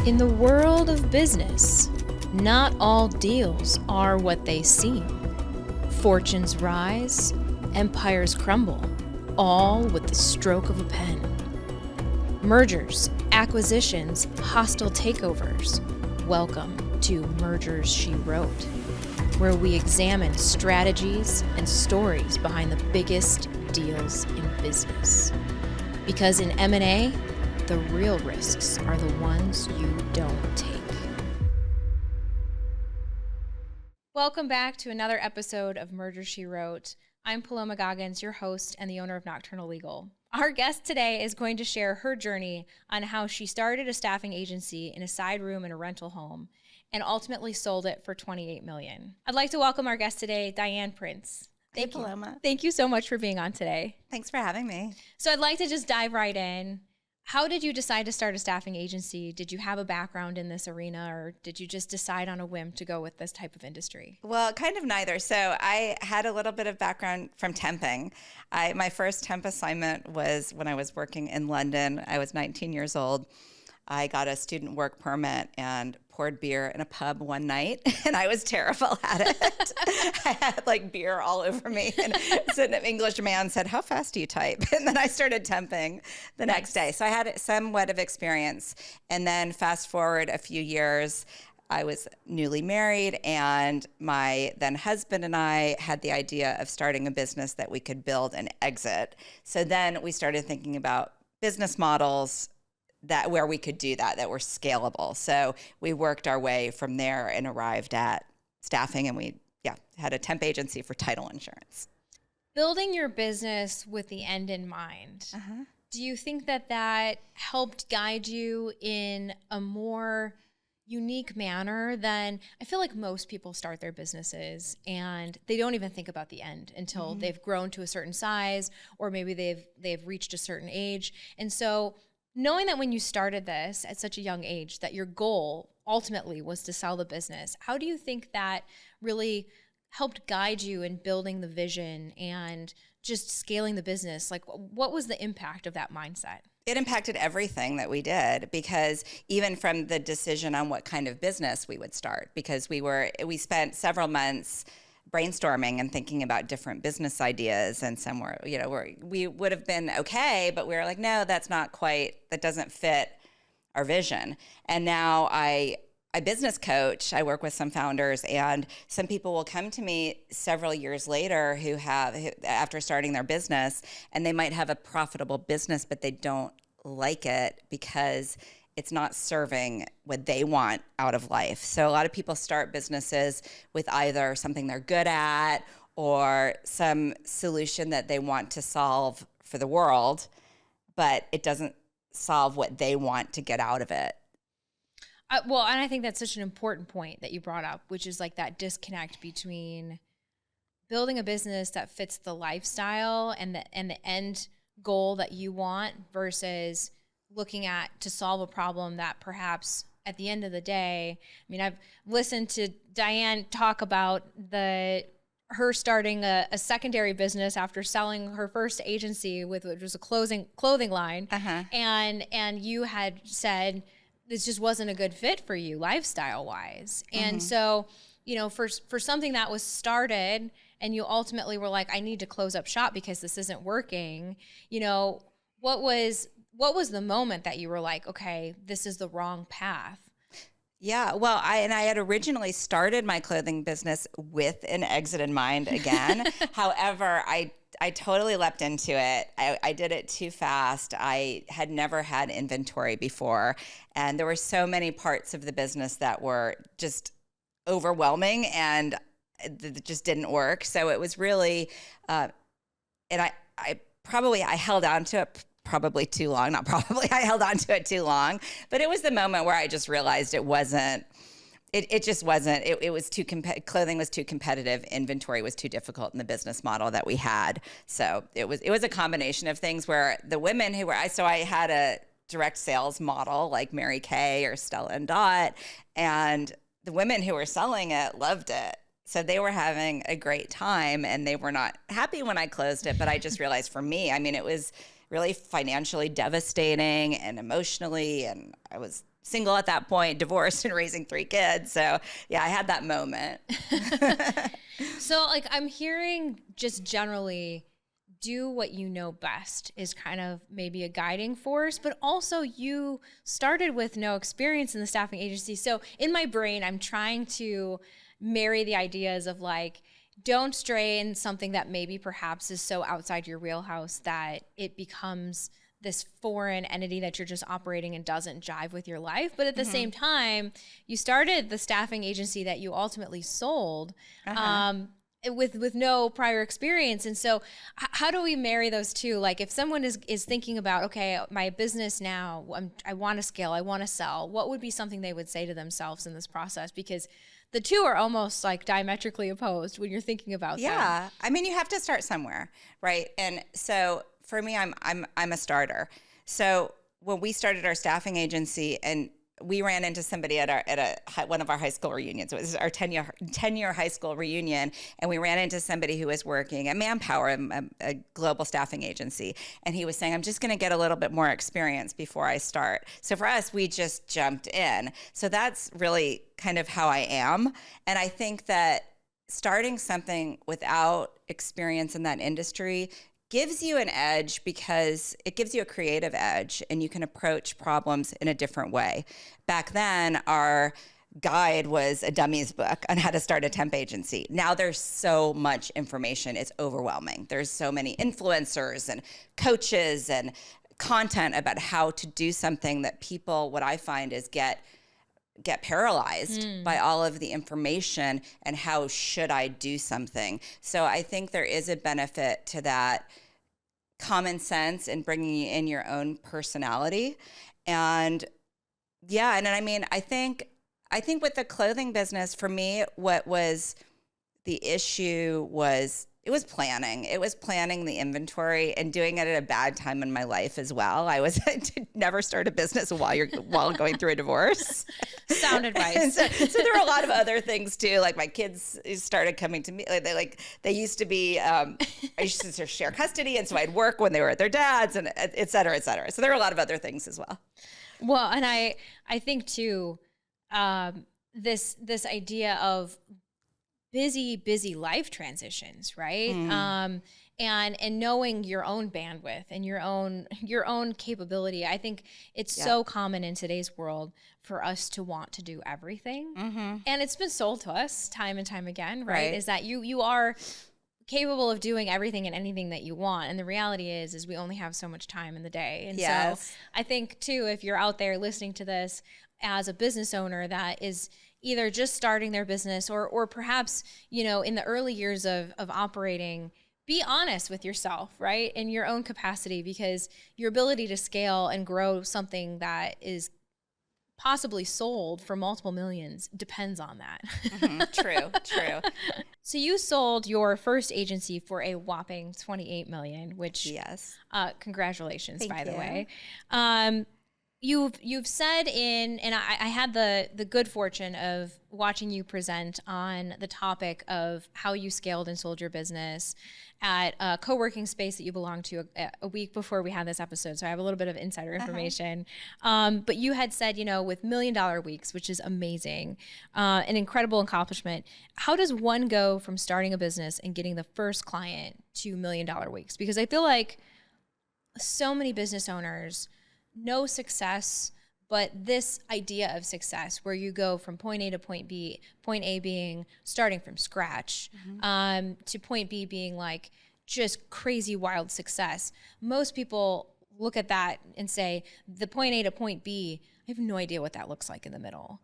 In the world of business, not all deals are what they seem. Fortunes rise, empires crumble, all with the stroke of a pen. Mergers, acquisitions, hostile takeovers. Welcome to Mergers She Wrote, where we examine strategies and stories behind the biggest deals in business. Because in M&A, the real risks are the ones you don't take. Welcome back to another episode of Mergers She Wrote. I'm Paloma Goggins, your host and the owner of Nocturnal Legal. Our guest today is going to share her journey on how she started a staffing agency in a side room in a rental home and ultimately sold it for $28 million. I'd like to welcome our guest today, Diane Prince. Thank you, Paloma. Thank you so much for being on today. Thanks for having me. So I'd like to just dive right in. How did you decide to start a staffing agency? Did you have a background in this arena, or did you just decide on a whim to go with this type of industry? Well, kind of neither. So I had a little bit of background from temping. My first temp assignment was when I was working in London. I was 19 years old. I got a student work permit and poured beer in a pub one night, and I was terrible at it. I had like beer all over me, and an English man said, "How fast do you type?" And then I started temping the next day. So I had somewhat of experience. And then fast forward a few years, I was newly married, and my then husband and I had the idea of starting a business that we could build and exit. So then we started thinking about business models where we could do that were scalable. So we worked our way from there and arrived at staffing, and we had a temp agency for title insurance. Building your business with the end in mind. Do you think that helped guide you in a more unique manner than, I feel like most people start their businesses and they don't even think about the end until they've grown to a certain size, or maybe they've reached a certain age. And so knowing that when you started this at such a young age, that your goal ultimately was to sell the business, how do you think that really helped guide you in building the vision and just scaling the business? Like, what was the impact of that mindset? It impacted everything that we did, because even from the decision on what kind of business we would start, because we spent several months brainstorming and thinking about different business ideas, and some were, we would have been okay, but we were like, no, that doesn't fit our vision. And now I business coach. I work with some founders, and some people will come to me several years later who after starting their business, and they might have a profitable business, but they don't like it because it's not serving what they want out of life. So a lot of people start businesses with either something they're good at or some solution that they want to solve for the world, but it doesn't solve what they want to get out of it. And I think that's such an important point that you brought up, which is like that disconnect between building a business that fits the lifestyle and the end goal that you want versus looking at to solve a problem that perhaps at the end of the day, I mean, I've listened to Diane talk about her starting a secondary business after selling her first agency which was a clothing line. And you had said this just wasn't a good fit for you lifestyle wise. And so, for something that was started and you ultimately were like, I need to close up shop because this isn't working, what was the moment that you were like, okay, this is the wrong path? Yeah, well, I had originally started my clothing business with an exit in mind again. However, I totally leapt into it. I did it too fast. I had never had inventory before, and there were so many parts of the business that were just overwhelming, and it just didn't work. So it was really, and I held on to it probably too long. Not probably, I held on to it too long. But it was the moment where I just realized it wasn't, it just wasn't, it was too, clothing was too competitive. Inventory was too difficult in the business model that we had. So it was a combination of things where the women who were, so I had a direct sales model like Mary Kay or Stella and Dot, and the women who were selling it loved it. So they were having a great time, and they were not happy when I closed it. But I just realized for me, I mean, it was really financially devastating and emotionally. And I was single at that point, divorced and raising 3 kids. So yeah, I had that moment. So like I'm hearing just generally do what you know best is kind of maybe a guiding force, but also you started with no experience in the staffing agency. So in my brain, I'm trying to marry the ideas of like, don't stray in something that maybe perhaps is so outside your wheelhouse that it becomes this foreign entity that you're just operating and doesn't jive with your life. But at the same time, you started the staffing agency that you ultimately sold. With no prior experience. And so how do we marry those two? Like if someone is thinking about, okay, my business now, I want to scale, I want to sell, what would be something they would say to themselves in this process? Because the two are almost like diametrically opposed when you're thinking about them. I mean, you have to start somewhere, right? And so for me, I'm a starter. So when we started our staffing agency, and we ran into somebody at one of our high school reunions. It was our 10-year high school reunion, and we ran into somebody who was working at Manpower, a global staffing agency, and he was saying, "I'm just going to get a little bit more experience before I start." So for us, we just jumped in. So that's really kind of how I am, and I think that starting something without experience in that industry gives you an edge because it gives you a creative edge and you can approach problems in a different way. Back then, our guide was a dummies book on how to start a temp agency. Now there's so much information, it's overwhelming. There's so many influencers and coaches and content about how to do something that people, what I find is get paralyzed by all of the information and how should I do something. So I think there is a benefit to that common sense and bringing in your own personality. And yeah, and I mean, I think with the clothing business, for me, what was the issue was it was planning. It was planning the inventory and doing it at a bad time in my life as well. I never start a business while going through a divorce. Sound advice. So there were a lot of other things too. Like my kids started coming to me. They used to be. I used to share custody, and so I'd work when they were at their dad's, and et cetera, et cetera. So there were a lot of other things as well. Well, and I think too, this idea of busy life transitions, right? And knowing your own bandwidth and your own capability. I think it's so common in today's world for us to want to do everything. And it's been sold to us time and time again, right? Is that you are capable of doing everything and anything that you want. And the reality is we only have so much time in the day. And so I think too, if you're out there listening to this as a business owner that is either just starting their business or perhaps, in the early years of operating, be honest with yourself, right? In your own capacity, because your ability to scale and grow something that is possibly sold for multiple millions depends on that. True. So you sold your first agency for a whopping $28 million, which congratulations, by the way. You've said and I had the good fortune of watching you present on the topic of how you scaled and sold your business at a co-working space that you belonged to a week before we had this episode. So I have a little bit of insider information. But you had said, with $1 million weeks, which is amazing, an incredible accomplishment. How does one go from starting a business and getting the first client to $1 million weeks? Because I feel like so many business owners know success, but this idea of success where you go from point A to point B, point A being starting from scratch, to point B being like just crazy wild success. Most people look at that and say the point A to point B, I have no idea what that looks like in the middle.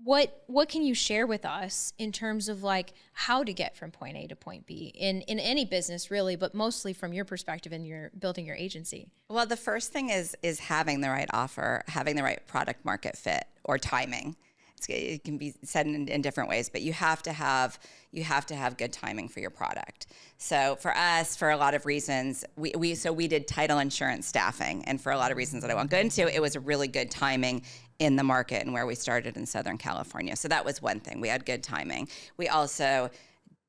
What can you share with us in terms of like how to get from point A to point B in any business really, but mostly from your perspective in your building your agency? Well, the first thing is having the right offer, having the right product market fit or timing. It can be said in different ways, but you have to have good timing for your product. So for us, for a lot of reasons, we did title insurance staffing, and for a lot of reasons that I won't go into, it was a really good timing in the market and where we started in Southern California. So that was one thing. We had good timing. We also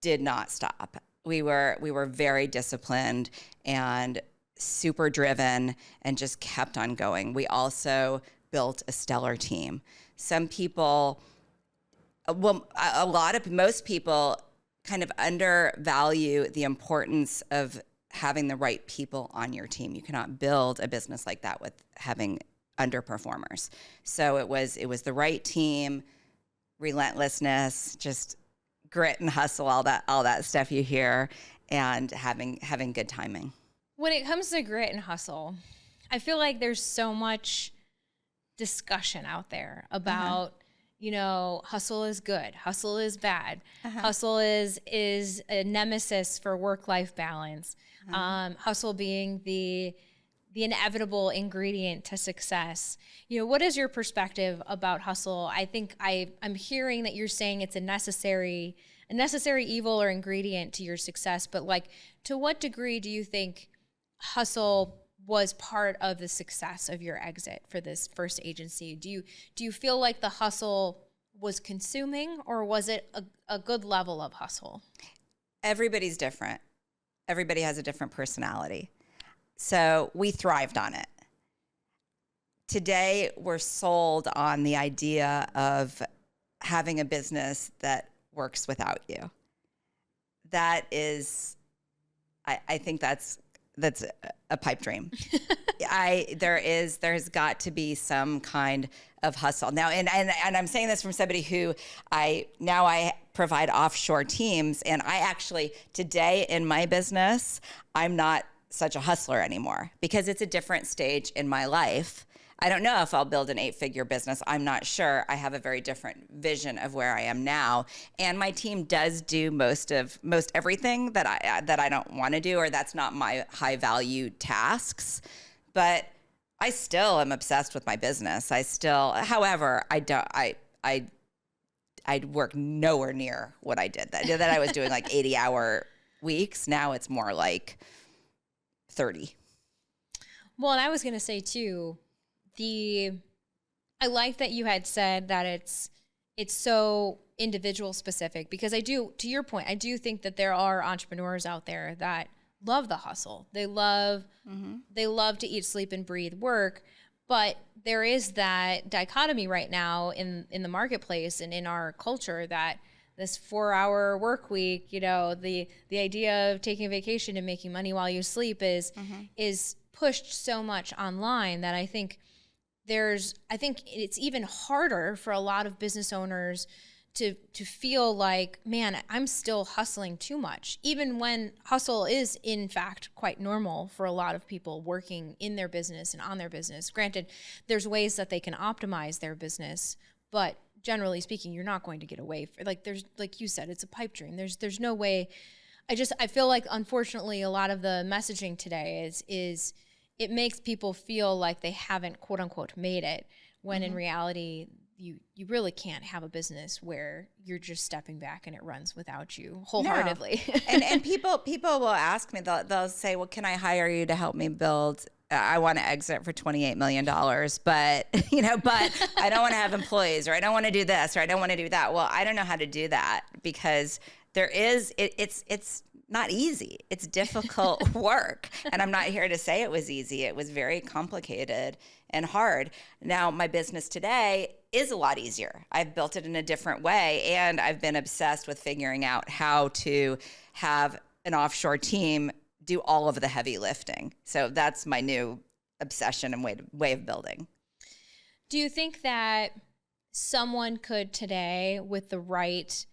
did not stop. We were very disciplined and super driven and just kept on going. We also built a stellar team. Some people, most people kind of undervalue the importance of having the right people on your team. You cannot build a business like that with having underperformers. So it was the right team, relentlessness, just grit and hustle, all that stuff you hear, and having good timing. When it comes to grit and hustle, I feel like there's so much discussion out there about, hustle is good, hustle is bad, hustle is a nemesis for work-life balance, hustle being the inevitable ingredient to success. What is your perspective about hustle? I think I'm hearing that you're saying it's a necessary evil or ingredient to your success, but like, to what degree do you think hustle was part of the success of your exit for this first agency? Do you feel like the hustle was consuming, or was it a good level of hustle? Everybody's different. Everybody has a different personality. So we thrived on it. Today, we're sold on the idea of having a business that works without you. That is, I think that's a pipe dream. There's got to be some kind of hustle now, and I'm saying this from somebody who I provide offshore teams, and I actually today in my business, I'm not such a hustler anymore because it's a different stage in my life. I don't know if I'll build an 8-figure business. I'm not sure. I have a very different vision of where I am now. And my team does do most everything that I don't want to do, or that's not my high value tasks. But I still am obsessed with my business. However, I work nowhere near what I did. That I was doing like 80-hour weeks. Now it's more like 30. Well, and I was going to say too, I like that you had said that it's so individual specific, because to your point, I do think that there are entrepreneurs out there that love the hustle. They love to eat, sleep, and breathe work. But there is that dichotomy right now in the marketplace and in our culture that this 4-hour work week, the idea of taking a vacation and making money while you sleep is pushed so much online that I think it's even harder for a lot of business owners to feel like, man, I'm still hustling too much, even when hustle is in fact quite normal for a lot of people working in their business and on their business. Granted, there's ways that they can optimize their business, but generally speaking, you're not going to get away there's, like you said, it's a pipe dream. There's no way. I feel like, unfortunately, a lot of the messaging today is it makes people feel like they haven't, quote unquote, made it, when in reality, you really can't have a business where you're just stepping back and it runs without you wholeheartedly. No. and people will ask me, they'll say, well, can I hire you to help me build? I want to exit for $28 million, but but I don't want to have employees, or I don't want to do this, or I don't want to do that. Well, I don't know how to do that, because it's not easy. It's difficult work. And I'm not here to say it was easy. It was very complicated and hard. Now, my business today is a lot easier. I've built it in a different way, and I've been obsessed with figuring out how to have an offshore team do all of the heavy lifting. So that's my new obsession and way of building. Do you think that someone could today, with the right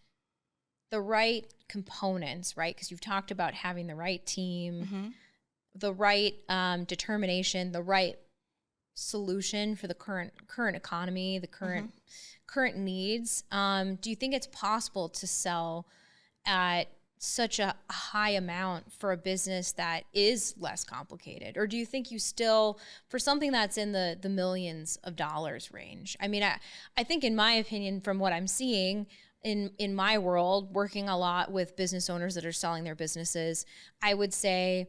components, right? Because you've talked about having the right team, the right determination, the right solution for the current economy, the current needs. Do you think it's possible to sell at such a high amount for a business that is less complicated? Or do you think you still, for something that's in the millions of dollars range? I mean, I think, in my opinion, from what I'm seeing in my world, working a lot with business owners that are selling their businesses, I would say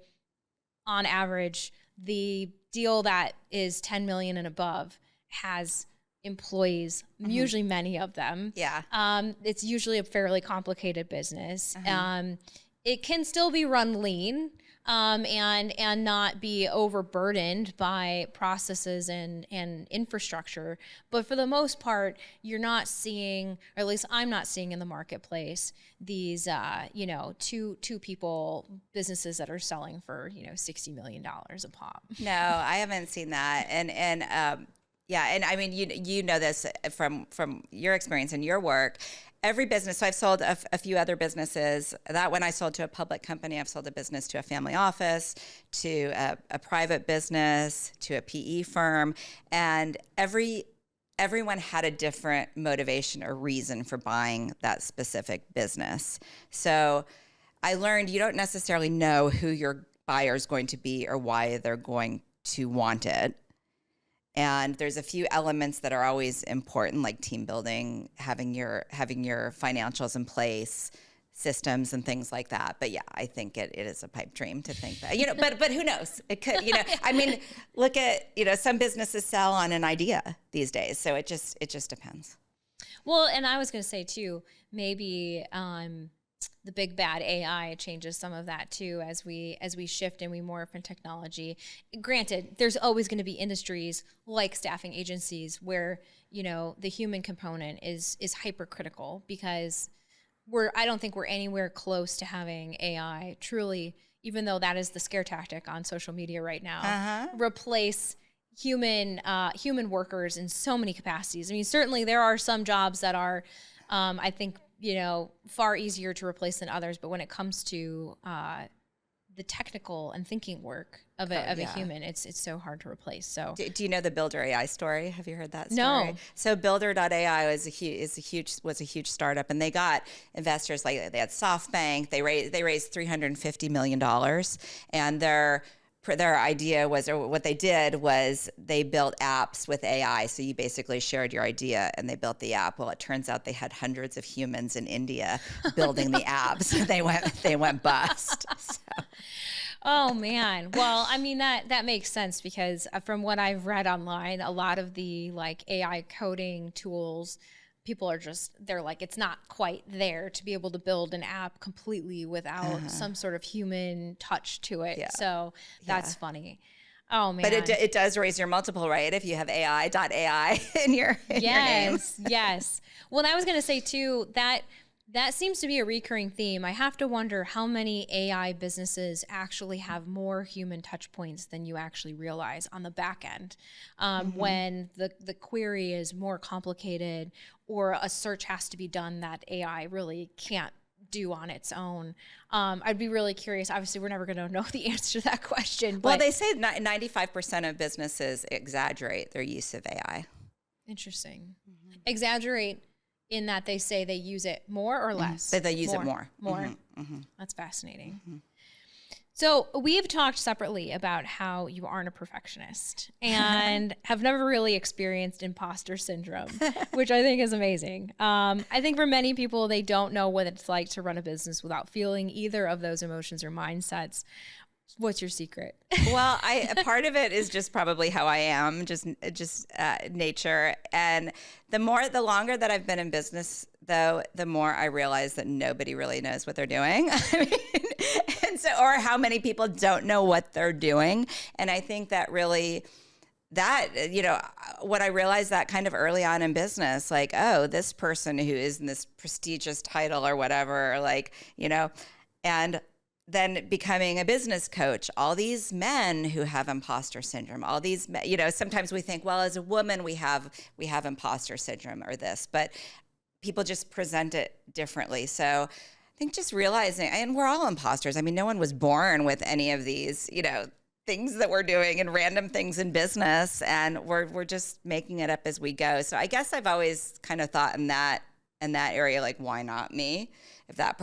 on average, the deal that is 10 million and above has employees, usually many of them. Yeah. It's usually a fairly complicated business. it can still be run lean, and not be overburdened by processes and infrastructure. But for the most part, you're not seeing, or at least I'm not seeing in the marketplace, these two people businesses that are selling for $60 million a pop. No, I haven't seen that. Yeah, and I mean, you know this from your experience and your work. Every business, so I've sold a few other businesses. That one I sold to a public company. I've sold a business to a family office, to a private business, to a PE firm. And everyone had a different motivation or reason for buying that specific business. So I learned you don't necessarily know who your buyer is going to be or why they're going to want it. And there's a few elements that are always important, like team building, having your financials in place, systems and things like that. But yeah, I think it is a pipe dream to think that, but who knows? It could, I mean, look at, some businesses sell on an idea these days. So it just depends. Well, and I was going to say too, maybe the big bad AI changes some of that too as we shift and we morph in technology. Granted, there's always going to be industries like staffing agencies where the human component is hypercritical, because I don't think we're anywhere close to having AI truly, even though that is the scare tactic on social media right now, replace human workers in so many capacities. I mean, certainly there are some jobs that are, I think, far easier to replace than others. But when it comes to the technical and thinking work of a human, it's so hard to replace. So, do you know the Builder AI story? Have you heard that story? No. So Builder.ai was a huge startup, and they got investors. Like, they had SoftBank. They raised $350 million, and their idea was, or what they did was, they built apps with AI. So you basically shared your idea and they built the app. Well, it turns out they had hundreds of humans in India building the apps. They went bust. So. Oh man. Well, I mean, that makes sense, because from what I've read online, a lot of the AI coding tools, people are they're like, it's not quite there to be able to build an app completely without some sort of human touch to it. Yeah. So that's funny. Oh man. But it does raise your multiple, right? If you have AI in your name. Yes. Well, and I was going to say too, that seems to be a recurring theme. I have to wonder how many AI businesses actually have more human touch points than you actually realize on the back end. When the query is more complicated, or a search has to be done that AI really can't do on its own. I'd be really curious. Obviously, we're never going to know the answer to that question. But well, they say 95% of businesses exaggerate their use of AI. Interesting. Exaggerate in that they say they use it more or less? They use it more. More. That's fascinating. So we've talked separately about how you aren't a perfectionist and have never really experienced imposter syndrome, which I think is amazing. I think for many people, they don't know what it's like to run a business without feeling either of those emotions or mindsets. What's your secret? Well, part of it is just probably how I am, just nature. And the longer that I've been in business, though, the more I realize that nobody really knows what they're doing. I mean, or how many people don't know what they're doing. And I think that really, when I realized that kind of early on in business, like, oh, this person who is in this prestigious title or whatever, and then becoming a business coach, all these men who have imposter syndrome, all these, sometimes we think, well, as a woman, we have imposter syndrome or this, but people just present it differently. So I think just realizing, and we're all imposters. I mean, no one was born with any of these, things that we're doing and random things in business, and we're just making it up as we go. So I guess I've always kind of thought in that area, like, why not me? If that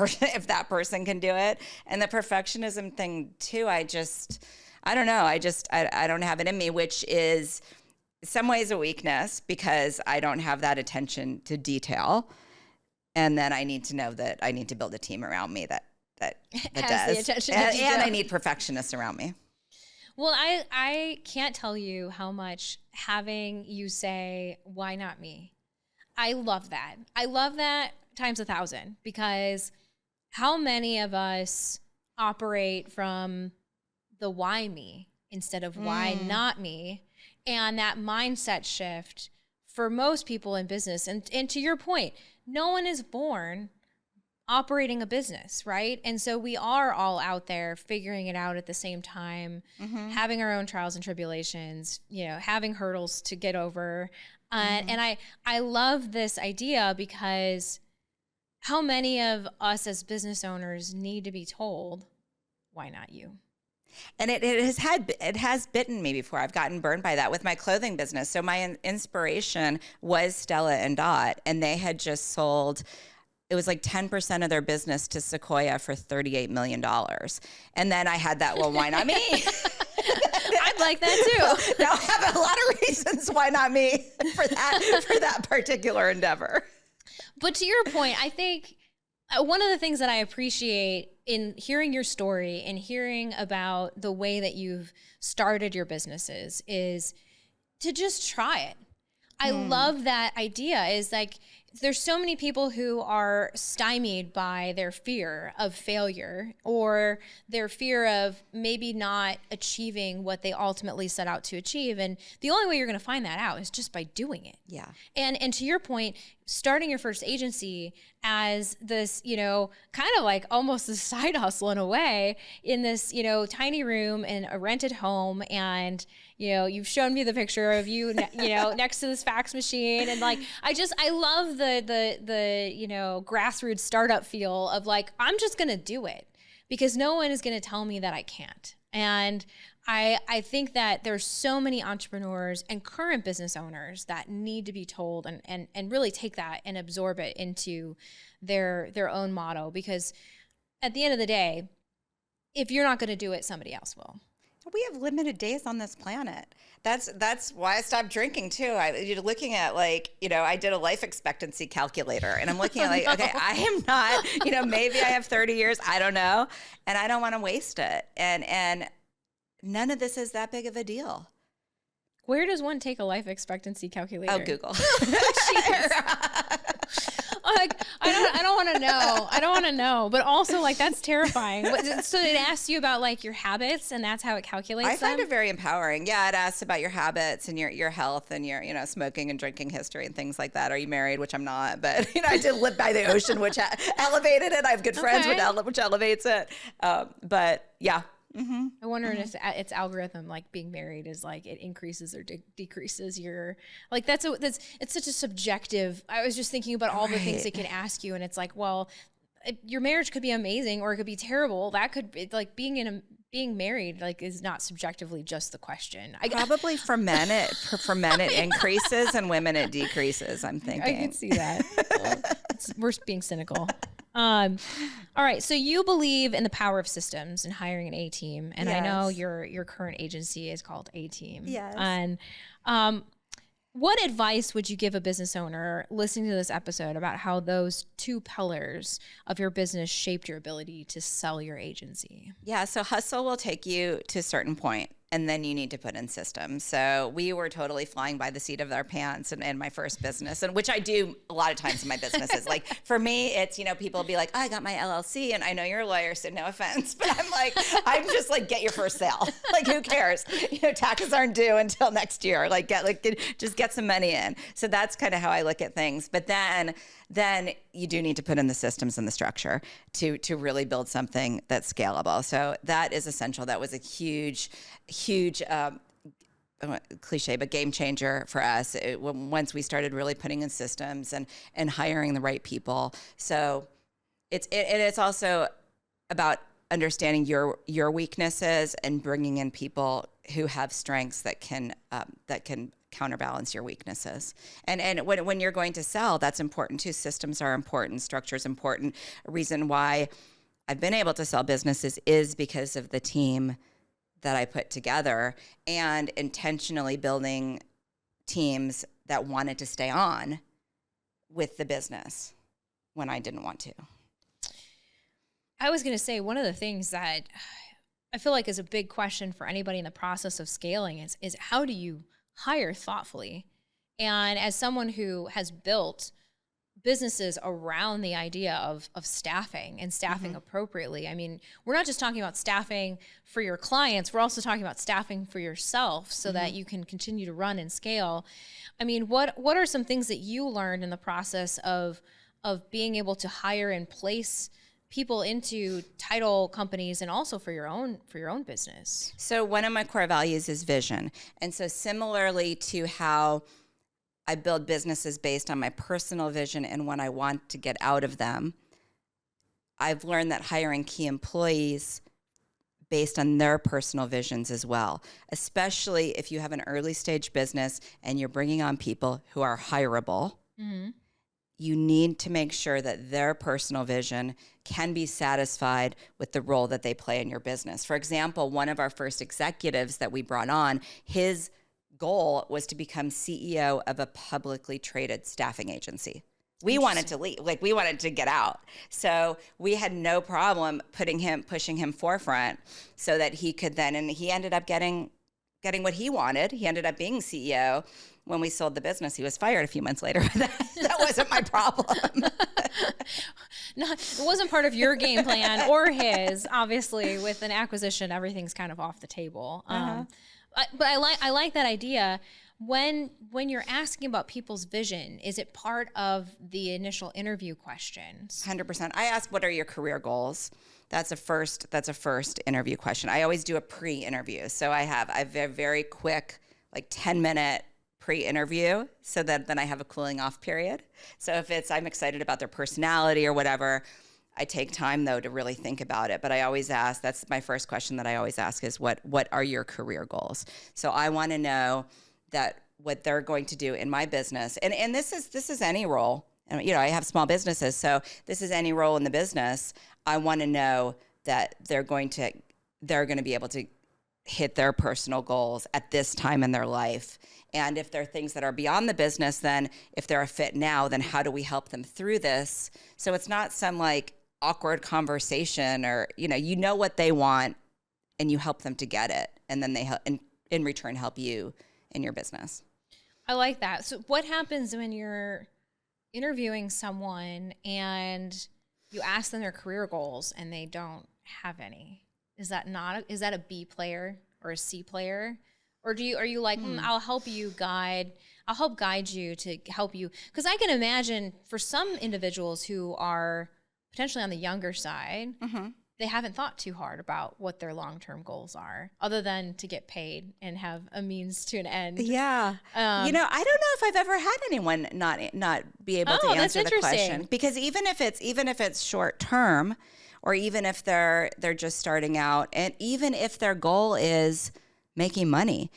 person can do it. And the perfectionism thing too, I don't know. I don't have it in me, which is in some ways a weakness, because I don't have that attention to detail. And then I need to know that I need to build a team around me that does. The attention to detail. And I need perfectionists around me. Well, I can't tell you how much having you say, why not me? I love that. I love that times 1,000, because how many of us operate from the why me instead of why not me? And that mindset shift for most people in business. And to your point, no one is born operating a business, right? And so we are all out there figuring it out at the same time, having our own trials and tribulations, having hurdles to get over. And I love this idea because how many of us as business owners need to be told, why not you? And it has bitten me before. I've gotten burned by that with my clothing business. So my inspiration was Stella and Dot, and they had just sold, it was like 10% of their business to Sequoia for $38 million. And then I had that, well, why not me? I'd like that too. Now I have a lot of reasons why not me for that particular endeavor. But to your point, I think one of the things that I appreciate in hearing your story and hearing about the way that you've started your businesses is to just try it. I love that idea. Is like, there's so many people who are stymied by their fear of failure or their fear of maybe not achieving what they ultimately set out to achieve. And the only way you're going to find that out is just by doing it. Yeah. And to your point, starting your first agency as this, kind of like almost a side hustle in a way in this, tiny room in a rented home. And, you've shown me the picture of you, next to this fax machine. And like, I love the grassroots startup feel of like, I'm just going to do it because no one is going to tell me that I can't. And I think that there's so many entrepreneurs and current business owners that need to be told and really take that and absorb it into their own motto, because at the end of the day, if you're not going to do it, somebody else will. We have limited days on this planet. That's why I stopped drinking too. You're looking at I did a life expectancy calculator, and I'm looking at okay, I am not, maybe I have 30 years, I don't know, and I don't want to waste it. And none of this is that big of a deal. Where does one take a life expectancy calculator? Oh, Google. I don't want to know. I don't want to know. But also, that's terrifying. So it asks you about your habits, and that's how it calculates I find them? it very empowering. Yeah, it asks about your habits and your health and your smoking and drinking history and things like that. Are you married? Which I'm not, but I did live by the ocean, which elevated it. I have good friends, which elevates it. But yeah. Mm-hmm. I wonder if its algorithm, being married, is it increases or decreases your it's such a subjective. I was just thinking about all the things it can ask you, and it's well, your marriage could be amazing or it could be terrible. That could be being married is not subjectively just the question. Probably for men it increases and women it decreases. I'm thinking I can see that. We're being cynical. All right. So you believe in the power of systems and hiring an A-team. And yes. I know your current agency is called A-team. Yes. And what advice would you give a business owner listening to this episode about how those two pillars of your business shaped your ability to sell your agency? Yeah. So hustle will take you to a certain point, and then you need to put in systems. So we were totally flying by the seat of our pants in my first business, and which I do a lot of times in my businesses. For me, it's, people will be like, oh, I got my LLC, and I know you're a lawyer, so no offense, but I'm just get your first sale. Who cares? Taxes aren't due until next year. Just get some money in. So that's kind of how I look at things. But then you do need to put in the systems and the structure to really build something that's scalable. So that is essential. That was a huge cliche, but game changer for us once we started really putting in systems and hiring the right people. So it's also about understanding your weaknesses and bringing in people who have strengths that can counterbalance your weaknesses. And when you're going to sell, that's important too. Systems are important, structure is important. A reason why I've been able to sell businesses is because of the team that I put together and intentionally building teams that wanted to stay on with the business when I didn't want to. I was going to say, one of the things that I feel is a big question for anybody in the process of scaling is how do you hire thoughtfully? And as someone who has built businesses around the idea of staffing and staffing appropriately. I mean, we're not just talking about staffing for your clients, we're also talking about staffing for yourself so that you can continue to run and scale. I mean, what are some things that you learned in the process of being able to hire and place people into title companies and also for your own business? So one of my core values is vision. And so similarly to how I build businesses based on my personal vision and what I want to get out of them, I've learned that hiring key employees based on their personal visions as well, especially if you have an early stage business and you're bringing on people who are hireable. You need to make sure that their personal vision can be satisfied with the role that they play in your business. For example, one of our first executives that we brought on, his goal was to become CEO of a publicly traded staffing agency. We wanted to leave, like we wanted to get out. So we had no problem pushing him forefront so that he could then, and he ended up getting what he wanted. He ended up being CEO. When we sold the business, he was fired a few months later. That wasn't my problem. No, it wasn't part of your game plan or his. Obviously, with an acquisition, everything's kind of off the table. But I like that idea. When you're asking about people's vision, is it part of the initial interview questions? 100%. I ask, what are your career goals? That's a first interview question. I always do a pre-interview. So I have a very quick, like 10-minute pre-interview so that then I have a cooling off period. So if I'm excited about their personality or whatever, I take time though to really think about it. But I always ask, that's my first question that I always ask is what are your career goals? So I want to know that what they're going to do in my business. And this is any role. And I have small businesses, so this is any role in the business. I want to know that they're going to be able to hit their personal goals at this time in their life. And if there are things that are beyond the business, then if they're a fit now, then how do we help them through this? So it's not some like awkward conversation or, you know what they want and you help them to get it. And then they help, in return help you in your business. I like that. So what happens when you're interviewing someone and you ask them their career goals and they don't have any? Is that a B player or a C player? Or are you like, I'll help guide you to help you? Because I can imagine for some individuals who are potentially on the younger side, they haven't thought too hard about what their long-term goals are, other than to get paid and have a means to an end. Yeah. I don't know if I've ever had anyone not be able to answer the question. Because even if it's short term, or even if they're just starting out, and even if their goal is making money.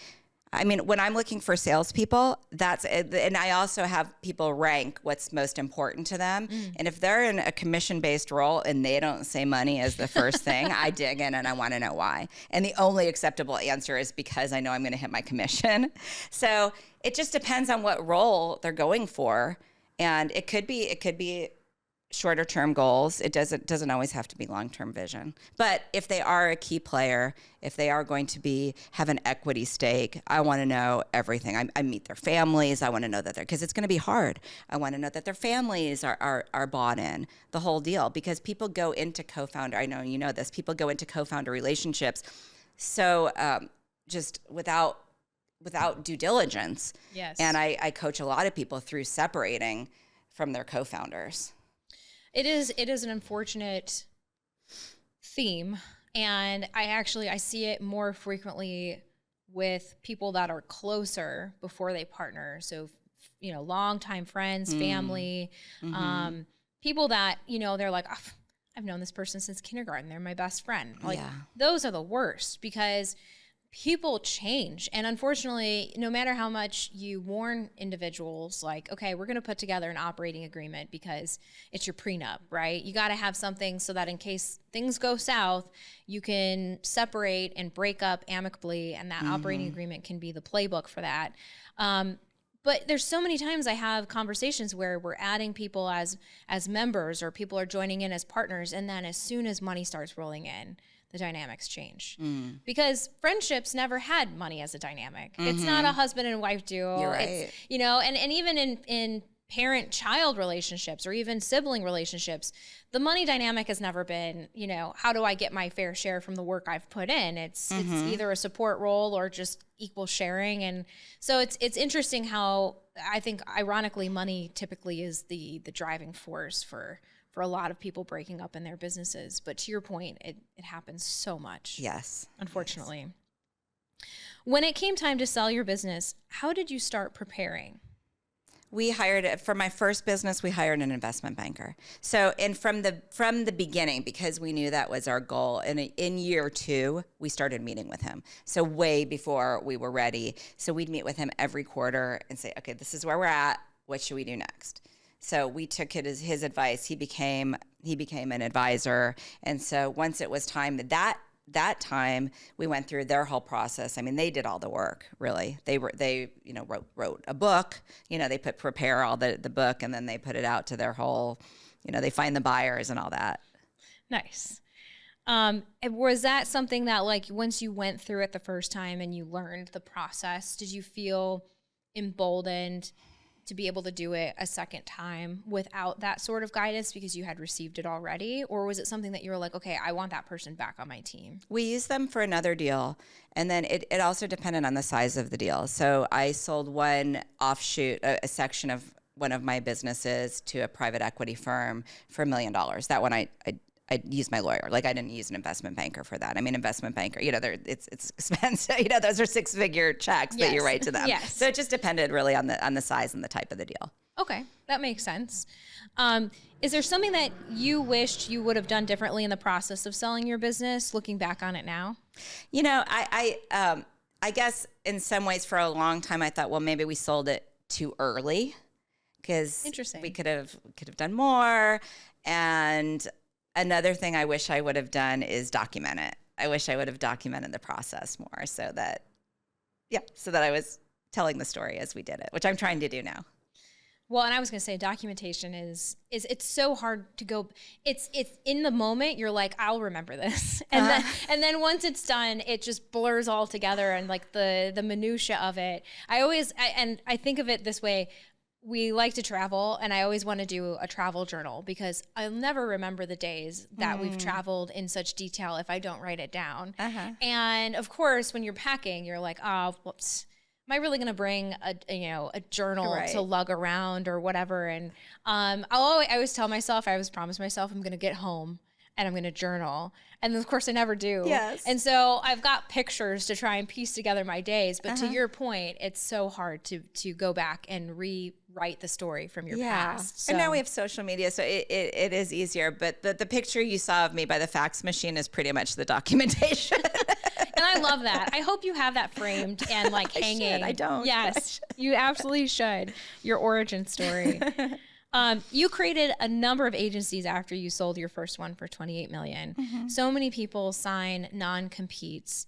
I mean, when I'm looking for salespeople, and I also have people rank what's most important to them. And if they're in a commission-based role and they don't say money as the first thing, I dig in and I want to know why. And the only acceptable answer is because I know I'm going to hit my commission. So it just depends on what role they're going for. And it could be shorter term goals. It doesn't always have to be long-term vision. But if they are a key player, if they are going to have an equity stake, I want to know everything. I meet their families. I want to know that because it's going to be hard. I want to know that their families are bought in, the whole deal, because people go into co-founder. I know you know this. People go into co-founder relationships. So just without due diligence. Yes. And I coach a lot of people through separating from their co-founders. It is an unfortunate theme, and I see it more frequently with people that are closer before they partner. So, longtime friends, family, people that, they're like, oh, I've known this person since kindergarten. They're my best friend. Like, those are the worst because people change. And unfortunately, no matter how much you warn individuals, like, okay, we're going to put together an operating agreement because it's your prenup, right? You got to have something so that in case things go south, you can separate and break up amicably, and that operating agreement can be the playbook for that. But there's so many times I have conversations where we're adding people as members, or people are joining in as partners, and then as soon as money starts rolling in, the dynamics change. Because friendships never had money as a dynamic. It's not a husband and wife duo. You're right. It's, and even in parent-child relationships or even sibling relationships, the money dynamic has never been, you know, how do I get my fair share from the work I've put in? It's either a support role or just equal sharing. And so it's interesting how I think ironically money typically is the driving force for a lot of people breaking up in their businesses. But to your point, it happens so much. Yes. Unfortunately. Yes. When it came time to sell your business, how did you start preparing? We hired, for my first business, we hired an investment banker. So, and from the beginning, because we knew that was our goal, and in year 2, we started meeting with him. So way before we were ready. So we'd meet with him every quarter and say, okay, this is where we're at. What should we do next? So we took it as his advice. He became an advisor. And so once it was time, that time we went through their whole process. I mean, they did all the work, really. They wrote a book, they prepare all the book, and then they put it out to their whole, they find the buyers and all that. Nice. Was that something that, like, once you went through it the first time and you learned the process, did you feel emboldened to be able to do it a second time without that sort of guidance because you had received it already? Or was it something that you were like, okay, I want that person back on my team? We used them for another deal. And then it also depended on the size of the deal. So I sold one offshoot, a section of one of my businesses to a private equity firm for $1 million. That one I used my lawyer. Like, I didn't use an investment banker for that. I mean, investment banker, it's expensive. Those are 6-figure checks that you write to them. Yes. So it just depended really on the size and the type of the deal. Okay, that makes sense. Is there something that you wished you would have done differently in the process of selling your business, looking back on it now? I guess in some ways for a long time I thought, well, maybe we sold it too early because we could have done more. And another thing I wish I would have done is document it. I wish I would have documented the process more so that I was telling the story as we did it, which I'm trying to do now. Well, and I was going to say documentation is it's so hard to go. It's in the moment you're like, I'll remember this. And then once it's done, it just blurs all together, and like the minutia of it. I think of it this way. We like to travel, and I always want to do a travel journal because I'll never remember the days that we've traveled in such detail if I don't write it down. And of course, when you're packing, you're like, oh, whoops. Am I really going to bring a journal to lug around or whatever? And I always tell myself, I always promise myself I'm going to get home and I'm going to journal. And then, of course, I never do. Yes. And so I've got pictures to try and piece together my days. But to your point, it's so hard to go back and rewrite the story from your past. So. And now we have social media, so it is easier. But the picture you saw of me by the fax machine is pretty much the documentation. And I love that. I hope you have that framed and like hanging. I don't. Yes, you absolutely should. Your origin story. You created a number of agencies after you sold your first one for $28 million. So many people sign non-competes.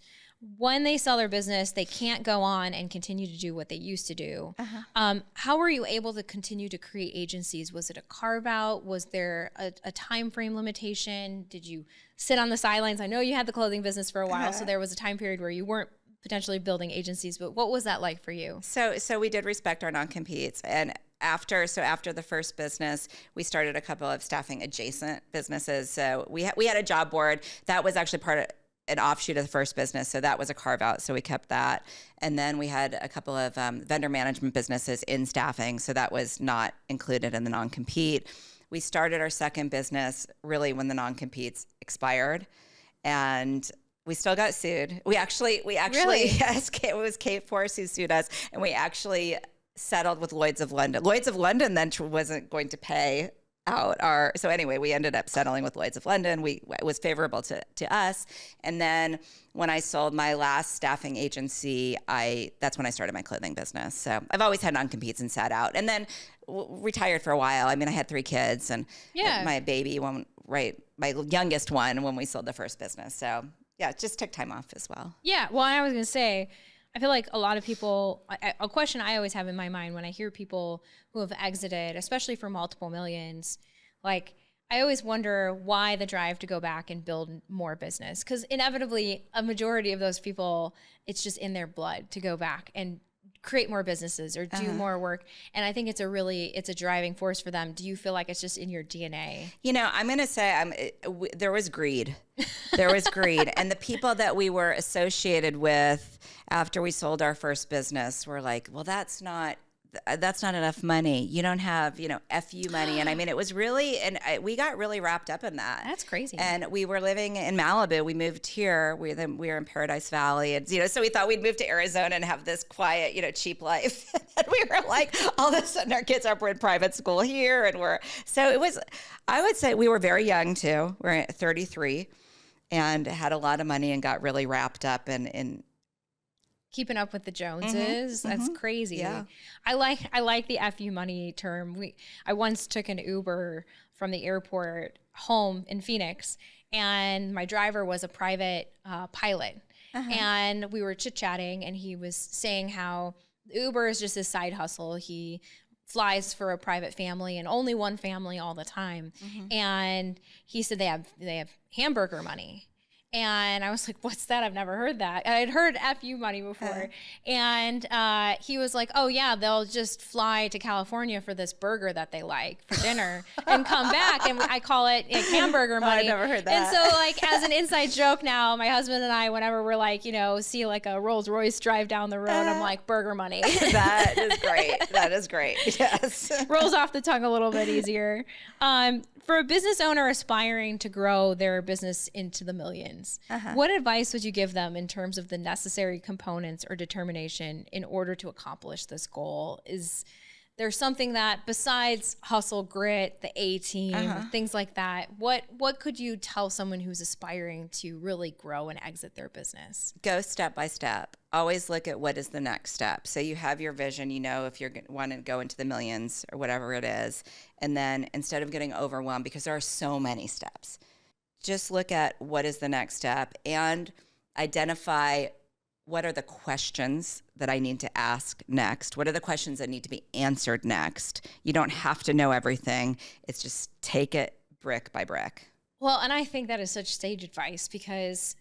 When they sell their business, they can't go on and continue to do what they used to do. How were you able to continue to create agencies? Was it a carve-out? Was there a time frame limitation? Did you sit on the sidelines? I know you had the clothing business for a while, so there was a time period where you weren't potentially building agencies, but what was that like for you? So we did respect our non-competes, and after the first business, we started a couple of staffing adjacent businesses. So we had a job board that was actually part of an offshoot of the first business. So that was a carve-out. So we kept that. And then we had a couple of vendor management businesses in staffing. So that was not included in the non-compete. We started our second business really when the non-competes expired. And we still got sued. We actually, Really? Yes, it was Kate Force who sued us. And we actually settled with Lloyd's of London. Lloyd's of London then wasn't going to pay out so anyway, we ended up settling with Lloyd's of London. It was favorable to us. And then when I sold my last staffing agency, that's when I started my clothing business. So I've always had non-competes and sat out, and then retired for a while. I mean, I had 3 kids, and my baby, my youngest one, when we sold the first business. So yeah, it just took time off as well. Yeah. Well, I was going to say, I feel like a lot of people, a question I always have in my mind when I hear people who have exited, especially for multiple millions, like I always wonder why the drive to go back and build more business. Because inevitably, a majority of those people, it's just in their blood to go back and create more businesses or do more work. And I think it's a driving force for them. Do you feel like it's just in your DNA? I'm going to say there was greed. There was greed. And the people that we were associated with after we sold our first business were like, well, that's not enough money. You don't have, FU money. And I mean, it was really, and we got really wrapped up in that. That's crazy. And we were living in Malibu. We moved here. We were in Paradise Valley. And, so we thought we'd move to Arizona and have this quiet, cheap life. And we were like, all of a sudden our kids are in private school here. And I would say we were very young too. We're at 33 and had a lot of money and got really wrapped up in keeping up with the Joneses. That's crazy. Yeah. I like the FU money term. I once took an Uber from the airport home in Phoenix, and my driver was a private pilot. And we were chit-chatting, and he was saying how Uber is just his side hustle. He flies for a private family and only one family all the time. And he said they have hamburger money. And I was like, what's that? I've never heard that. I had heard FU money before. And he was like, oh, yeah, they'll just fly to California for this burger that they like for dinner and come back. And I call it hamburger money. I've never heard that. And so as an inside joke now, my husband and I, whenever we're see a Rolls Royce drive down the road, I'm like, burger money. That is great. That is great. Yes. Rolls off the tongue a little bit easier. For a business owner aspiring to grow their business into the millions, what advice would you give them in terms of the necessary components or determination in order to accomplish this goal? Is there something that besides hustle, grit, the A-team, things like that, what could you tell someone who's aspiring to really grow and exit their business? Go step by step. Always look at what is the next step. So you have your vision, if you're wanting to go into the millions or whatever it is. And then instead of getting overwhelmed, because there are so many steps, just look at what is the next step and identify what are the questions that I need to ask next? What are the questions that need to be answered next? You don't have to know everything. It's just take it brick by brick. Well, and I think that is such sage advice because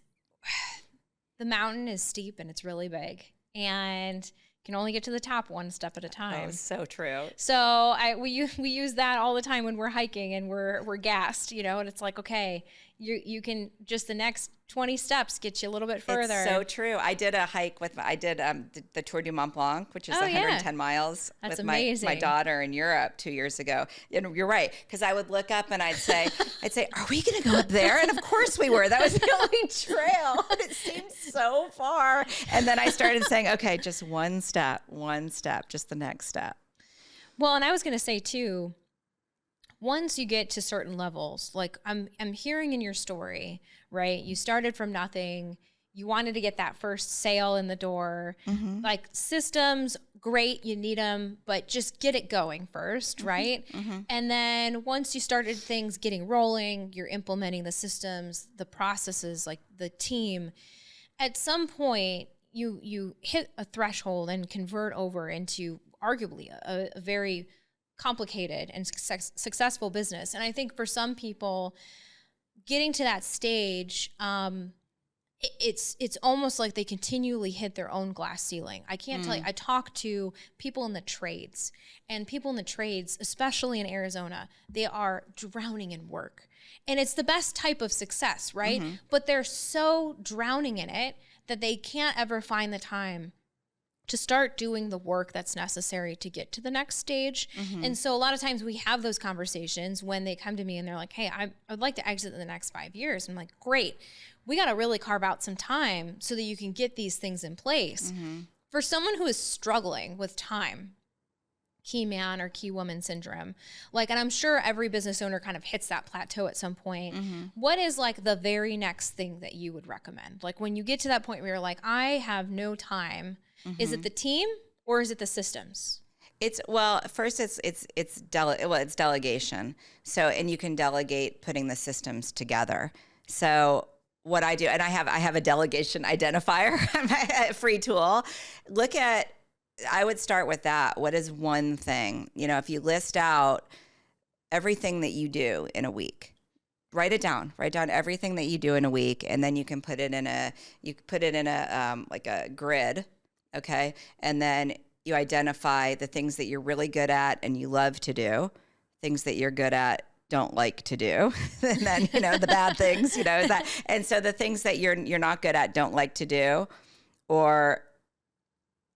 the mountain is steep and it's really big and can only get to the top one step at a time. Oh, so true. So we use that all the time when we're hiking and we're gassed, and it's like, okay, you can just the next 20 steps get you a little bit further. It's so true. I did a hike the Tour du Mont Blanc, which is 110 miles. That's with amazing. my daughter in Europe 2 years ago. And you're right, because I would look up and I'd say, are we going to go up there? And of course we were. That was the only trail. And it seemed so far. And then I started saying, okay, just one step, just the next step. Well, and I was going to say too, once you get to certain levels, like I'm hearing in your story, right? You started from nothing. You wanted to get that first sale in the door. Like systems, great, you need them, but just get it going first, right? And then once you started things getting rolling, you're implementing the systems, the processes, like the team. At some point, you hit a threshold and convert over into arguably a very complicated and successful business. And I think for some people, getting to that stage, it's almost like they continually hit their own glass ceiling. I can't tell you. I talk to people in the trades, and people in the trades, especially in Arizona, they are drowning in work. And it's the best type of success, right? But they're so drowning in it that they can't ever find the time to start doing the work that's necessary to get to the next stage. And so a lot of times we have those conversations when they come to me and they're like, hey, I'd like to exit in the next 5 years. I'm like, great. We got to really carve out some time so that you can get these things in place. For someone who is struggling with time, key man or key woman syndrome, and I'm sure every business owner kind of hits that plateau at some point. What is the very next thing that you would recommend? Like when you get to that point where you're like, I have no time, is it the team or is it the systems? First it's delegation. So, and you can delegate putting the systems together. So what I do, and I have a delegation identifier, a free tool. I would start with that. What is one thing? If you list out everything that you do in a week, write it down. Write down everything that you do in a week, and then you can put it in a like a grid. Okay. And then you identify the things that you're really good at and you love to do, things that you're good at, don't like to do, and then, the bad things, is that, and so the things that you're not good at, don't like to do, or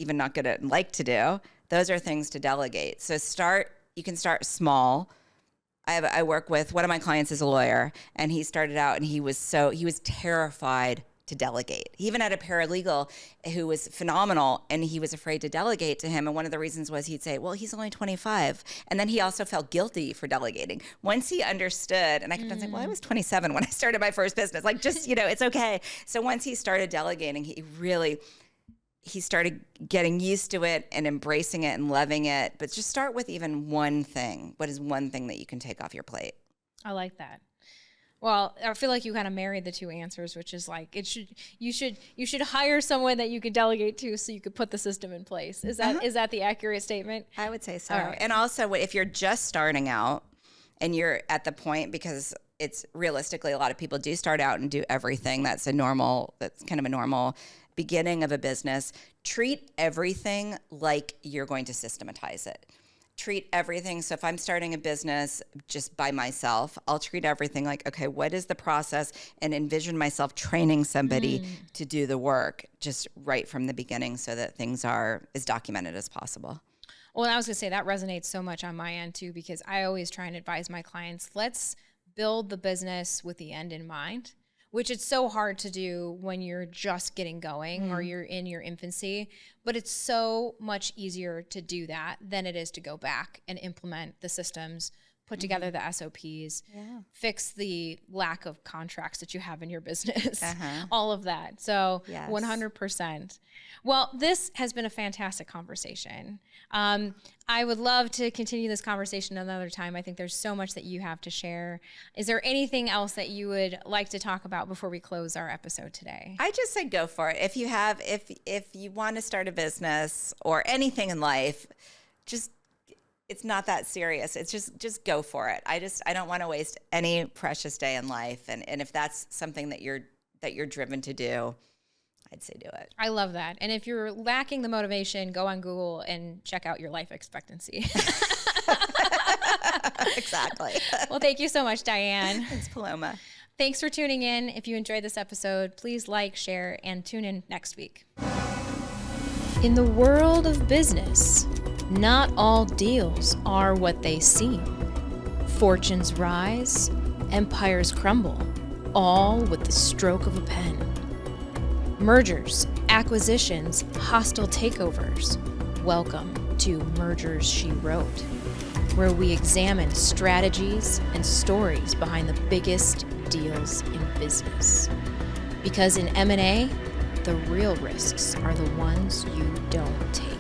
even not good at and like to do, those are things to delegate. So you can start small. I work with, one of my clients is a lawyer, and he started out and he was terrified to delegate. He even had a paralegal who was phenomenal, and he was afraid to delegate to him. And one of the reasons was he'd say, well, he's only 25. And then he also felt guilty for delegating. Once he understood, and I kept on saying, well, I was 27 when I started my first business. Like, just, it's okay. So once he started delegating, he started getting used to it and embracing it and loving it. But just start with even one thing. What is one thing that you can take off your plate? I like that. Well, I feel like you kind of married the two answers, which is like you should hire someone that you could delegate to, so you could put the system in place. Is that the accurate statement? I would say so. Right. And also, if you're just starting out and you're at the point, because it's realistically, a lot of people do start out and do everything. That's kind of a normal beginning of a business. Treat everything like you're going to systematize it. Treat everything. So if I'm starting a business just by myself, I'll treat everything like, okay, what is the process? And envision myself training somebody to do the work just right from the beginning, so that things are as documented as possible. Well, I was going to say that resonates so much on my end too, because I always try and advise my clients, let's build the business with the end in mind, which it's so hard to do when you're just getting going or you're in your infancy. But it's so much easier to do that than it is to go back and implement the systems, put together the SOPs, fix the lack of contracts that you have in your business, all of that. So 100%. Well, this has been a fantastic conversation. I would love to continue this conversation another time. I think there's so much that you have to share. Is there anything else that you would like to talk about before we close our episode today? I just say go for it. If you want to start a business or anything in life, it's not that serious. It's just go for it. I don't want to waste any precious day in life. And if that's something that you're driven to do, I'd say do it. I love that. And if you're lacking the motivation, go on Google and check out your life expectancy. Exactly. Well, thank you so much, Diane. Thanks, Paloma. Thanks for tuning in. If you enjoyed this episode, please like, share, and tune in next week. In the world of business, not all deals are what they seem. Fortunes rise, empires crumble, all with the stroke of a pen. Mergers, acquisitions, hostile takeovers. Welcome to Mergers She Wrote, where we examine strategies and stories behind the biggest deals in business. Because in M&A, the real risks are the ones you don't take.